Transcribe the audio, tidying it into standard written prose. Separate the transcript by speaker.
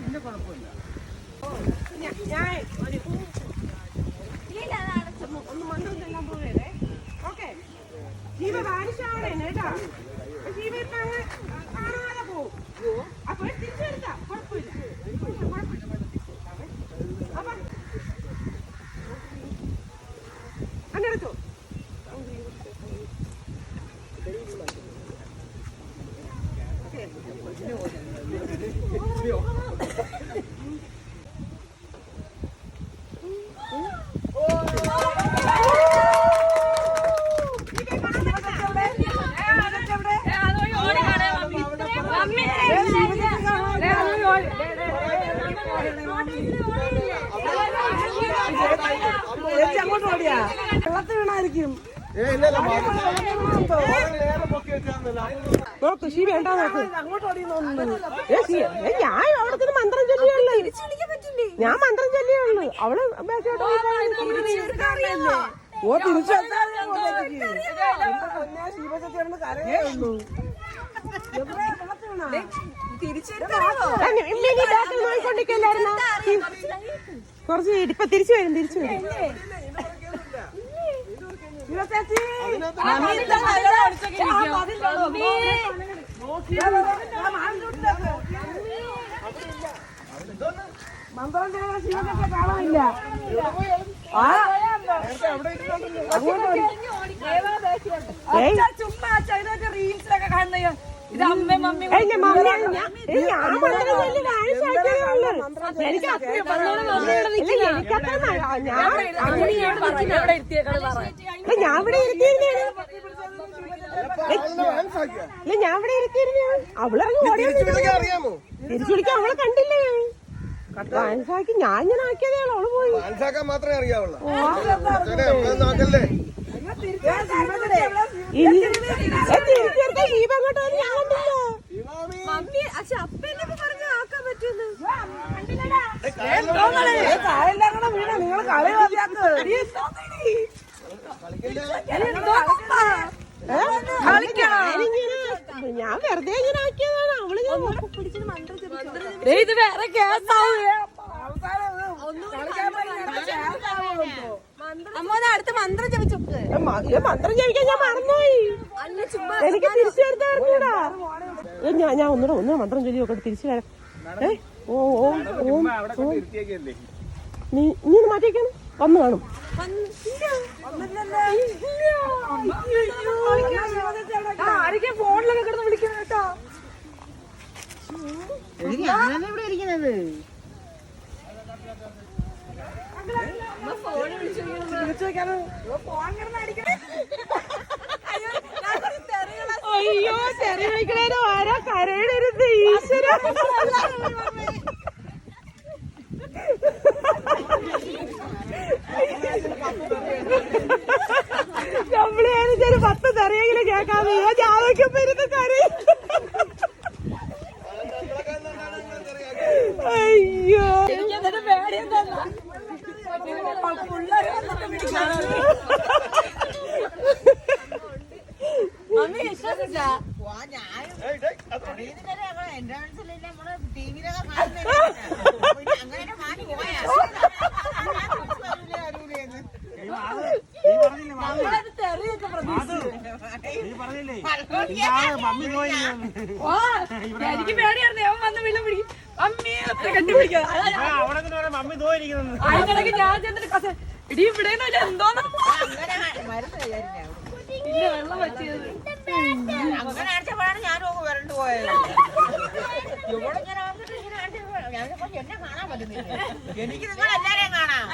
Speaker 1: പിന്നെ കുഴപ്പമില്ല. ഒന്ന് മന്ത്രം ചെല്ലാൻ പോവേണ്ടേ. ഓക്കെ, ജീവ വാനിഷാവണേ കേട്ടാ. ജീവ ഇപ്പൊ അങ്ങ് കാണാതെ പോവും. അപ്പൊ തിരിച്ചെടുത്താ കുഴപ്പമില്ല. അപ്പൊ അങ്ങെടുത്തോ. അങ്ങോട്ട് ഓടിയാ വെള്ളത്തിൽ വീണായിരിക്കും. നോക്ക് ഷീ വേണ്ട, നോക്ക് അങ്ങോട്ട് ഓടി. ഞാൻ അവിടെ മന്ത്രം ചൊല്ലിയുള്ളൂ. ഞാൻ മന്ത്രം ചൊല്ലിയുള്ളൂ. അവള് ഓ നോയിക്കൊണ്ടിരിക്കല്ലായിരുന്നു. കുറച്ച് ഇപ്പൊ തിരിച്ചു വരും, തിരിച്ചു വരും. മന്ത്രം ശിവനൊക്കെ കാണാനില്ല. ചുമ്മാ ഇതൊക്കെ റീൽസിലൊക്കെ കാണുന്ന ഇത് അമ്മ മമ്മി ഞാൻ ഇവിടെ ഇരുത്തിയിരുന്നേ. ഞാൻ ഇവിടെ ഇരുത്തിയിരുന്നേ. അവളറിയാമോ തിരിച്ചു വിളിക്കാൻ അവളെ കണ്ടില്ലേ? മനസ്സാക്കി ഞാൻ ഇങ്ങനെ ആക്കിയതേ അവള് പോയി. മനസ്സാക്കാൻ മാത്രമേ അറിയാവുള്ളൂ. നിങ്ങൾ കളി ഞാൻ വെറുതെ ഇങ്ങനെ ആക്കിയതാണ്. അവള് ഇത് വേറെ കേസാവും. അടുത്ത മന്ത്രം ജപിച്ചോക്ക്. മന്ത്രം ജപിക്കാൻ ഞാൻ മറന്നുപോയി. എനിക്ക് തിരിച്ചു വരുത്താറുണ്ടാ. ഞാൻ ഒന്നുകൂടെ മന്ത്രം ചൊല്ലി നോക്കട്ടെ. തിരിച്ചു വരാം. നീ മാറ്റിയേക്കാണ്. വന്നു കാണും. ഫോണിലൊക്കെ കിടന്ന് വിളിക്കണം കേട്ടോ. ഇവിടെ ഇരിക്കുന്നത് അയ്യോ ചെറിയ വിളിക്കണേനോ ആരാ കരയിടരുത്. ഈശ്വര നമ്മള് 10 തെറിയെങ്കിലും കേൾക്കാതെ ജാതകപ്പം ഇരുന്ന് കരയും. അയ്യോ മമ്മി വിശ്വസിച്ചാ എന്റെ മനസ്സിലല്ലേ നമ്മള് ടിവിയിലൊക്കെ അങ്ങനെ മാറ്റി പോയാ എനിക്ക് പേടിയായിരുന്നു. അവൻ വന്ന് വില പിടിക്കും അമ്മയെ കണ്ടുപിടിക്കാൻ. അതിനിടയ്ക്ക് ഞാൻ ചെന്നിട്ട് ഇടി ഇവിടെ എന്തോന്നു വെള്ളം പറ്റിയത്. അങ്ങനെ അടിച്ചപ്പോഴാണ് ഞാനും വരണ്ടു പോയത്. ഇവിടെ ഇങ്ങനെ വന്നിട്ട് ഇങ്ങനെ എന്നെ കാണാൻ പറ്റുന്നില്ല. എനിക്ക് നിങ്ങൾ എല്ലാരെയും കാണാം.